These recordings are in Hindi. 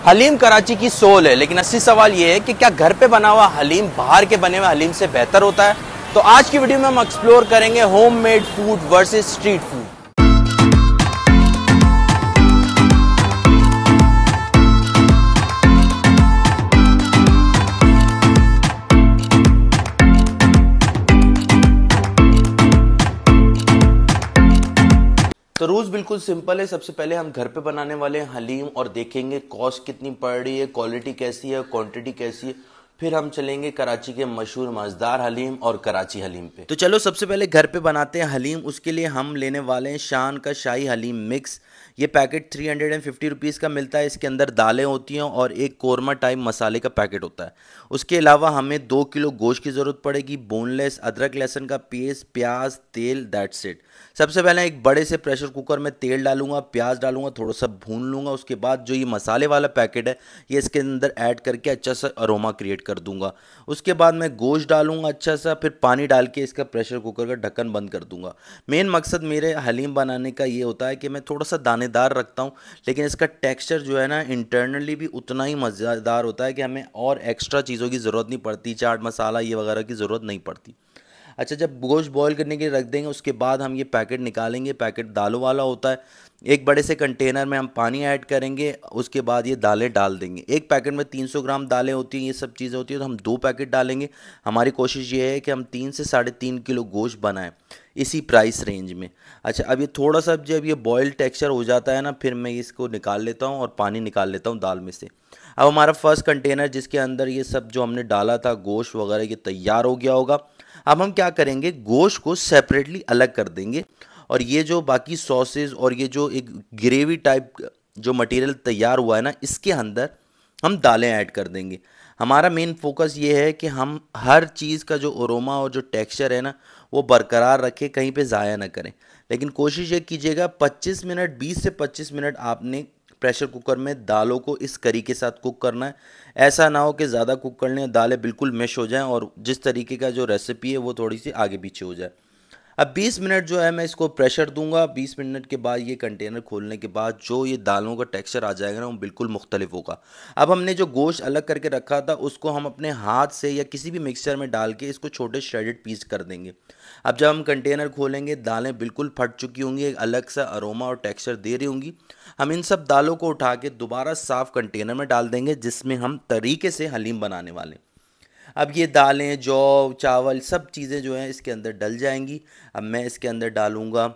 हलीम कराची की सोल है, लेकिन असली सवाल ये है कि क्या घर पे बना हुआ हलीम बाहर के बने हुए हलीम से बेहतर होता है। तो आज की वीडियो में हम एक्सप्लोर करेंगे homemade food versus street food. तो रूल्स बिल्कुल सिंपल है। सबसे पहले हम घर पे बनाने वाले हैं हलीम और देखेंगे कॉस्ट कितनी पड़ रही है, क्वालिटी कैसी है, क्वांटिटी कैसी है। फिर हम चलेंगे कराची के मशहूर मज़ेदार हलीम और कराची हलीम पे। तो चलो सबसे पहले घर पे बनाते हैं हलीम। उसके लिए हम लेने वाले हैं शान का शाही हलीम मिक्स। ये पैकेट 350 रुपीज़ का मिलता है। इसके अंदर दालें होती हैं और एक कोरमा टाइप मसाले का पैकेट होता है। उसके अलावा हमें 2 किलो गोश्त की ज़रूरत पड़ेगी, बोनलेस, अदरक लहसुन का पेस्ट, प्याज, तेल, दैट्स इट। सबसे पहले एक बड़े से प्रेशर कुकर में तेल डालूंगा, प्याज डालूंगा, थोड़ा सा भून लूँगा। उसके बाद जो ये मसाले वाला पैकेट है ये इसके अंदर ऐड करके अच्छा सा अरोमा क्रिएट कर दूंगा। उसके बाद मैं गोश्त डालूंगा अच्छा सा, फिर पानी डाल के इसका प्रेशर कुकर का ढक्कन बंद कर दूंगा। मेन मकसद मेरे हलीम बनाने का ये होता है कि मैं थोड़ा सा दानेदार रखता हूँ, लेकिन इसका टेक्सचर जो है ना इंटरनली भी उतना ही मज़ेदार होता है कि हमें और एक्स्ट्रा चीज़ों की ज़रूरत नहीं पड़ती, चाट मसाला ये वगैरह की ज़रूरत नहीं पड़ती। अच्छा, जब गोश्त बॉईल करने के लिए रख देंगे उसके बाद हम ये पैकेट निकालेंगे। पैकेट दालों वाला होता है। एक बड़े से कंटेनर में हम पानी ऐड करेंगे, उसके बाद ये दालें डाल देंगे। एक पैकेट में 300 ग्राम दालें होती हैं, ये सब चीज़ें होती हैं, तो हम 2 पैकेट डालेंगे। हमारी कोशिश ये है कि हम 3 से 3.5 किलो गोश्त बनाएं इसी प्राइस रेंज में। अच्छा, अब ये थोड़ा सा जब ये बॉयल टेक्सचर हो जाता है ना, फिर मैं इसको निकाल लेता हूँ और पानी निकाल लेता हूँ दाल में से। अब हमारा फर्स्ट कंटेनर जिसके अंदर ये सब जो हमने डाला था गोश्त वगैरह, ये तैयार हो गया होगा। अब हम क्या करेंगे, गोश्त को सेपरेटली अलग कर देंगे और ये जो बाकी सॉसेज और ये जो एक ग्रेवी टाइप जो मटेरियल तैयार हुआ है ना, इसके अंदर हम दालें ऐड कर देंगे। हमारा मेन फोकस ये है कि हम हर चीज़ का जो अरोमा और जो टेक्सचर है ना वो बरकरार रखें, कहीं पे ज़ाया ना करें। लेकिन कोशिश ये कीजिएगा 25 मिनट 20 से 25 मिनट आपने प्रेशर कुकर में दालों को इस करी के साथ कुक करना है। ऐसा ना हो कि ज़्यादा कुक कर लें, दालें बिल्कुल मैश हो जाएं और जिस तरीके का जो रेसिपी है वो थोड़ी सी आगे पीछे हो जाए। अब 20 मिनट जो है मैं इसको प्रेशर दूंगा। 20 मिनट के बाद ये कंटेनर खोलने के बाद जो ये दालों का टेक्सचर आ जाएगा ना वो बिल्कुल मुख्तलिफ होगा। अब हमने जो गोश्त अलग करके रखा था उसको हम अपने हाथ से या किसी भी मिक्सचर में डाल के इसको छोटे श्रेडेड पीस कर देंगे। अब जब हम कंटेनर खोलेंगे दालें बिल्कुल फट चुकी होंगी, एक अलग सा अरोमा और टेक्सचर दे रही होंगी। हम इन सब दालों को उठा के दोबारा साफ़ कंटेनर में डाल देंगे जिसमें हम तरीके से हलीम बनाने वाले। अब ये दालें, जौ, चावल सब चीज़ें जो हैं इसके अंदर डल जाएंगी। अब मैं इसके अंदर डालूंगा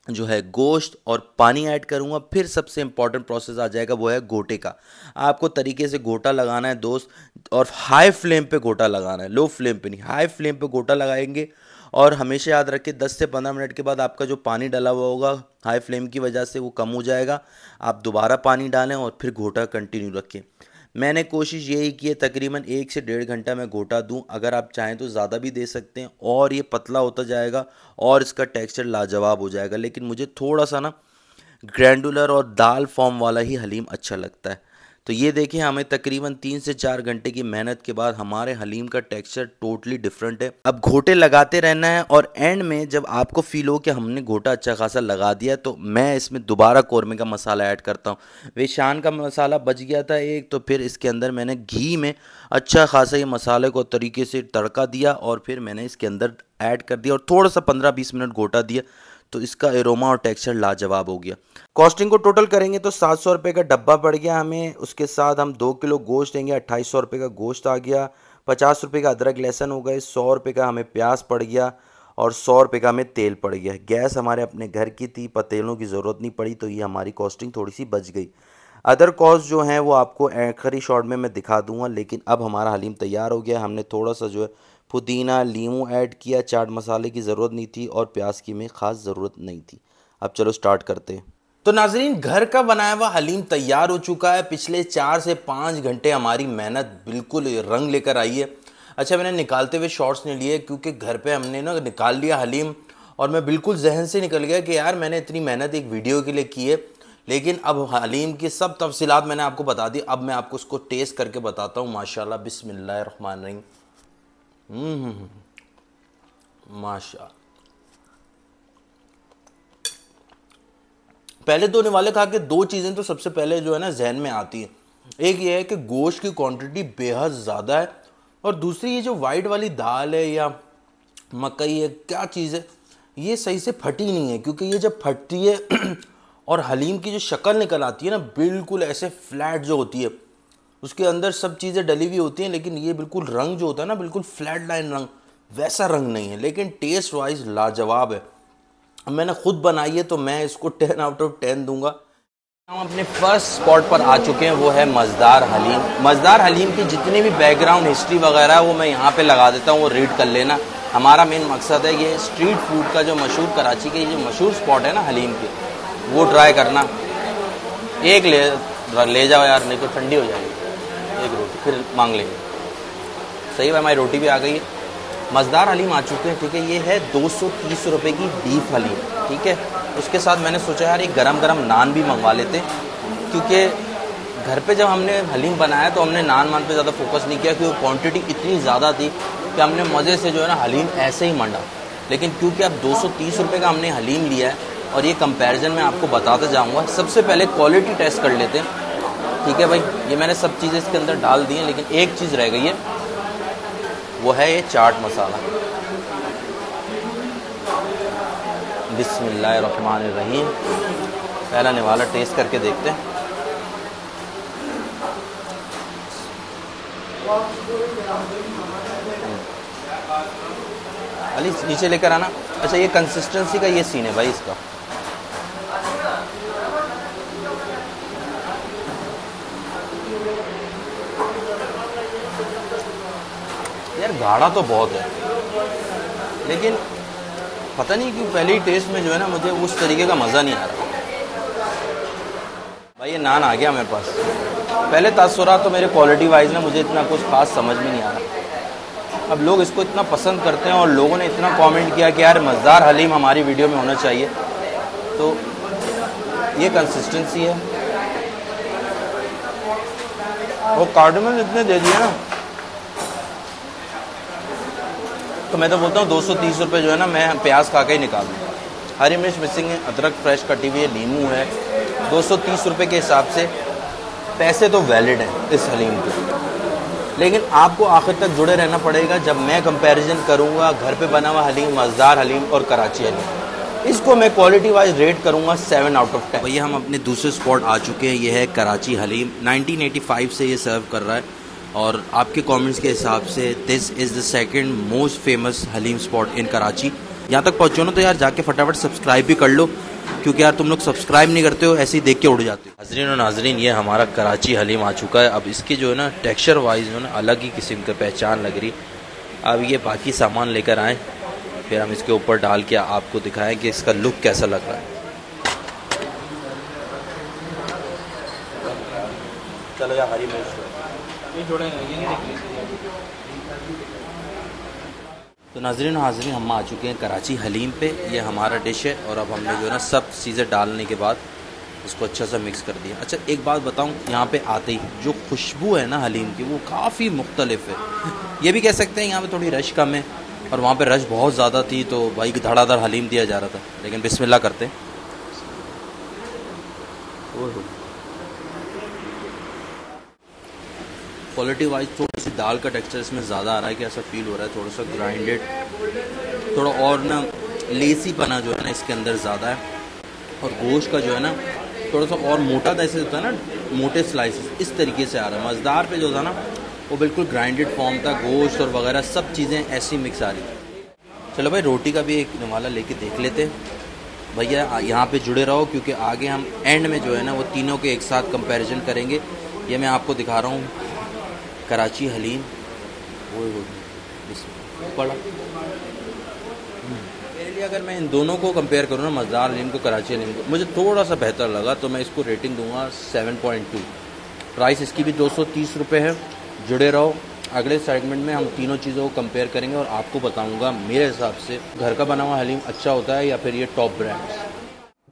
जो है गोश्त और पानी ऐड करूंगा। फिर सबसे इंपॉर्टेंट प्रोसेस आ जाएगा, वो है घोटे का। आपको तरीके से घोटा लगाना है दोस्त, और हाई फ्लेम पे घोटा लगाना है, लो फ्लेम पे नहीं, हाई फ्लेम पे घोटा लगाएंगे। और हमेशा याद रखें 10 से 15 मिनट के बाद आपका जो पानी डाला हुआ होगा हाई फ्लेम की वजह से वो कम हो जाएगा। आप दोबारा पानी डालें और फिर घोटा कंटिन्यू रखें। मैंने कोशिश यही की है तकरीबन 1 से 1.5 घंटा मैं घोटा दूं। अगर आप चाहें तो ज़्यादा भी दे सकते हैं और ये पतला होता जाएगा और इसका टेक्सचर लाजवाब हो जाएगा। लेकिन मुझे थोड़ा सा ना ग्रैंडुलर और दाल फॉर्म वाला ही हलीम अच्छा लगता है। तो ये देखिए, हमें तकरीबन 3 से 4 घंटे की मेहनत के बाद हमारे हलीम का टेक्सचर टोटली डिफरेंट है। अब घोटे लगाते रहना है और एंड में जब आपको फील हो कि हमने घोटा अच्छा खासा लगा दिया तो मैं इसमें दोबारा कौरमे का मसाला ऐड करता हूँ। वे शान का मसाला बच गया था एक, तो फिर इसके अंदर मैंने घी में अच्छा खासा ये मसाले को तरीके से तड़का दिया और फिर मैंने इसके अंदर ऐड कर दिया और थोड़ा सा 15-20 मिनट घोटा दिया। तो इसका एरोमा और टेक्सचर लाजवाब हो गया। कॉस्टिंग को टोटल करेंगे तो 700 रुपये का डब्बा पड़ गया हमें। उसके साथ हम 2 किलो गोश्त देंगे, 2800 रुपये का गोश्त आ गया। 50 रुपये का अदरक लहसुन हो गए, 100 रुपये का हमें प्याज पड़ गया और 100 रुपये का हमें तेल पड़ गया। गैस हमारे अपने घर की थी, पतीलों की ज़रूरत नहीं पड़ी, तो ये हमारी कॉस्टिंग थोड़ी सी बच गई। अदर कॉस्ट जो हैं वो आपको आखिरी शॉट में मैं दिखा दूंगा। लेकिन अब हमारा हलीम तैयार हो गया। हमने थोड़ा सा जो है पुदीना, लीमू ऐड किया, चाट मसाले की ज़रूरत नहीं थी और प्याज की में ख़ास ज़रूरत नहीं थी। अब चलो स्टार्ट करते हैं। तो नाजरीन, घर का बनाया हुआ हलीम तैयार हो चुका है। पिछले 4 से 5 घंटे हमारी मेहनत बिल्कुल रंग लेकर आई है। अच्छा, मैंने निकालते हुए शॉर्ट्स नहीं लिए क्योंकि घर पे हमने ना निकाल लिया हलीम और मैं बिल्कुल जहन से निकल गया कि यार मैंने इतनी मेहनत एक वीडियो के लिए की है। लेकिन अब हलीम की सब तफसीलात मैंने आपको बता दी। अब मैं आपको उसको टेस्ट करके बताता हूँ। माशाल्लाह, बिस्मिल्लाहिर्रहमानिर्रहीम। माशा पहले तो निवाले खा के 2 चीज़ें तो सबसे पहले जो है ना जहन में आती है। एक ये है कि गोश्त की क्वांटिटी बेहद ज़्यादा है, और दूसरी ये जो वाइट वाली दाल है या मकई है, क्या चीज़ है, ये सही से फटी नहीं है, क्योंकि ये जब फटती है और हलीम की जो शक्ल निकल आती है ना, बिल्कुल ऐसे फ्लैट जो होती है, उसके अंदर सब चीज़ें डली हुई होती हैं, लेकिन ये बिल्कुल रंग जो होता है ना, बिल्कुल फ्लैट लाइन रंग, वैसा रंग नहीं है, लेकिन टेस्ट वाइज लाजवाब है। मैंने खुद बनाई है तो मैं इसको 10 आउट ऑफ 10 दूंगा। हम अपने फर्स्ट स्पॉट पर आ चुके हैं, वो है मज़ेदार हलीम। मज़ेदार हलीम की जितनी भी बैकग्राउंड हिस्ट्री वगैरह है वो मैं यहाँ पे लगा देता हूँ, वो रीड कर लेना। हमारा मेन मकसद है ये स्ट्रीट फूड का जो मशहूर कराची के जो मशहूर स्पॉट है ना हलीम के, वो ट्राई करना। एक ले जाओ यार, नहीं तो ठंडी हो जाएगी। एक रोटी फिर मांग लेंगे। सही है, हमारी रोटी भी आ गई है। मज़ेदार हलीम आ चुके हैं, ठीक है। ये है 230 रुपये की बीफ हलीम, ठीक है। उसके साथ मैंने सोचा यार एक गरम गरम नान भी मंगवा लेते, क्योंकि घर पे जब हमने हलीम बनाया तो हमने नान मान पे ज़्यादा फोकस नहीं किया, क्योंकि क्वांटिटी इतनी ज़्यादा थी कि हमने मज़े से जो है ना हलीम ऐसे ही मंडा। लेकिन क्योंकि अब 230 रुपये का हमने हलीम लिया है, और ये कंपैरिजन मैं आपको बताते जाऊँगा। सबसे पहले क्वालिटी टेस्ट कर लेते हैं, ठीक है भाई। ये मैंने सब चीज़ें इसके अंदर डाल दी हैं, लेकिन एक चीज़ रह गई है, वो है ये चाट मसाला। बिस्मिल्लाहिर्रहमानिर्रहीम। पहला निवाला टेस्ट करके देखते हैं। अली नीचे लेकर आना। अच्छा, ये कंसिस्टेंसी का ये सीन है भाई इसका। यार गाढ़ा तो बहुत है, लेकिन पता नहीं क्यों पहले ही टेस्ट में जो है ना मुझे उस तरीके का मज़ा नहीं आ रहा। भाई ये नान आ गया मेरे पास। पहले तासुरात तो मेरे क्वालिटी वाइज ना मुझे इतना कुछ खास समझ में नहीं आ रहा। अब लोग इसको इतना पसंद करते हैं और लोगों ने इतना कमेंट किया कि यार मज़ेदार हलीम हमारी वीडियो में होना चाहिए, तो ये कंसिस्टेंसी है। वो कार्डमम इतने दे दिए ना, तो मैं तो बोलता हूँ 230 रुपये जो है ना, मैं प्याज खा के ही निकाल दूँ। हरी मिर्च मिसिंग है, अदरक फ्रेश कटी हुई है, नींबू है। 230 रुपये के हिसाब से पैसे तो वैलिड हैं इस हलीम के, लेकिन आपको आखिर तक जुड़े रहना पड़ेगा। जब मैं कंपैरिजन करूँगा घर पे बना हुआ हलीम, मज़ेदार हलीम और कराची हलीम, इसको मैं क्वालिटी वाइज रेट करूँगा 7 आउट ऑफ 10। भैया हम अपने दूसरे स्पॉट आ चुके हैं, ये है कराची हलीम। 1985 से ये सर्व कर रहा है, और आपके कमेंट्स के हिसाब से this is the second most famous haleem spot in Karachi. यहाँ तक पहुँचो ना तो यार जाके फटाफट सब्सक्राइब भी कर लो, क्योंकि यार तुम लोग सब्सक्राइब नहीं करते हो, ऐसे ही देख के उड़ जाते हो। हाज़रीन और नाज़रीन, ये हमारा कराची हलीम आ चुका है। अब इसकी जो है ना टेक्सचर वाइज जो है ना अलग ही किस्म का पहचान लग रही। अब ये बाकी सामान लेकर आएँ, फिर हम इसके ऊपर डाल के आपको दिखाएँ कि इसका लुक कैसा लग रहा है। चलो यार हरी मिर्च तो नाज़रीन हाज़रीन, हम आ चुके हैं कराची हलीम पे। ये हमारा डिश है, और अब हमने जो है ना सब चीज़ें डालने के बाद इसको अच्छा सा मिक्स कर दिया। अच्छा एक बात बताऊं, यहाँ पे आते ही जो खुशबू है ना हलीम की, वो काफ़ी मुख्तलिफ है। ये भी कह सकते हैं यहाँ पे थोड़ी रश कम है, और वहाँ पे रश बहुत ज़्यादा थी, तो भाई धड़ाधड़ हलीम दिया जा रहा था। लेकिन बिस्मिल्लाह करते हैं। क्वालिटी वाइज थोड़ी सी दाल का टेक्सचर इसमें ज़्यादा आ रहा है, कि ऐसा फील हो रहा है थोड़ा सा ग्राइंडेड, थोड़ा और ना लेसी पना जो है ना इसके अंदर ज़्यादा है। और गोश्त का जो है ना थोड़ा सा और मोटा जैसे होता है ना, मोटे स्लाइसेस इस तरीके से आ रहा है। मज़ेदार पे जो था ना वो बिल्कुल ग्राइंडेड फॉर्म था, गोश्त और वगैरह सब चीज़ें ऐसी मिक्स आ रही थी। चलो भाई रोटी का भी एक निवाला लेके देख लेते हैं। भैया यहाँ पे जुड़े रहो, क्योंकि आगे हम एंड में जो है ना वो तीनों के एक साथ कंपैरिजन करेंगे। ये मैं आपको दिखा रहा हूँ कराची हलीम, वो पड़ा मेरे लिए। अगर मैं इन दोनों को कंपेयर करूँ ना, मज़ेदार हलीम को कराची हलीम को, मुझे थोड़ा सा बेहतर लगा, तो मैं इसको रेटिंग दूंगा 7.2। प्राइस इसकी भी 230 रुपये है। जुड़े रहो, अगले सेगमेंट में हम तीनों चीज़ों को कंपेयर करेंगे और आपको बताऊंगा मेरे हिसाब से घर का बना हुआ हलीम अच्छा होता है या फिर ये टॉप ब्रांड्स।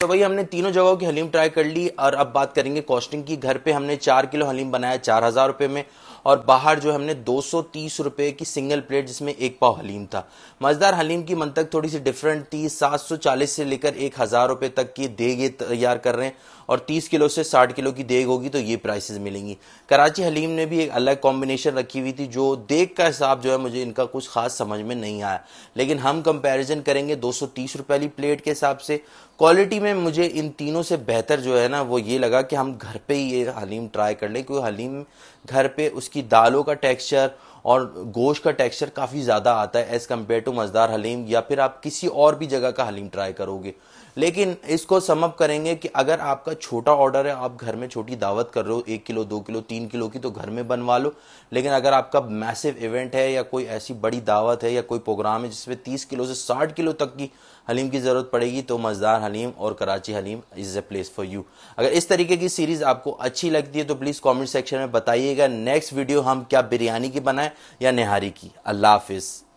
तो भाई हमने तीनों जगहों की हलीम ट्राई कर ली, और अब बात करेंगे कॉस्टिंग की। घर पे हमने 4 किलो हलीम बनाया 4000 रुपये में, और बाहर जो हमने 230 रुपये की सिंगल प्लेट जिसमें 1 पाव हलीम था। मज़ेदार हलीम की मंतक थोड़ी सी डिफरेंट थी, 740 से लेकर 1000 रुपये तक की देगे तैयार कर रहे हैं, और 30 किलो से 60 किलो की देग होगी तो ये प्राइसेस मिलेंगी। कराची हलीम ने भी एक अलग कॉम्बिनेशन रखी हुई थी जो देग का हिसाब जो है मुझे इनका कुछ खास समझ में नहीं आया, लेकिन हम कंपैरिजन करेंगे 230 रुपए वाली प्लेट के हिसाब से। क्वालिटी में मुझे इन तीनों से बेहतर जो है ना वो ये लगा कि हम घर पे ही ये हलीम ट्राई कर लें, क्योंकि हलीम घर पे उसकी दालों का टेक्सचर और गोश्त का टेक्सचर काफ़ी ज़्यादा आता है एज़ कम्पेयर टू मज़ेदार हलीम या फिर आप किसी और भी जगह का हलीम ट्राई करोगे। लेकिन इसको सम अप करेंगे कि अगर आपका छोटा ऑर्डर है, आप घर में छोटी दावत कर रहे हो 1 किलो 2 किलो 3 किलो की, तो घर में बनवा लो। लेकिन अगर आपका मैसिव इवेंट है या कोई ऐसी बड़ी दावत है या कोई प्रोग्राम है जिसमें 30 किलो से 60 किलो तक की हलीम की ज़रूरत पड़ेगी, तो मज़ेदार हलीम और Karachi haleem is a place for you. अगर इस तरीके की सीरीज़ आपको अच्छी लगती है तो प्लीज़ कमेंट सेक्शन में बताइएगा नेक्स्ट वीडियो हम क्या बिरयानी की बनाएं या निहारी की। अल्लाह हाफिज़।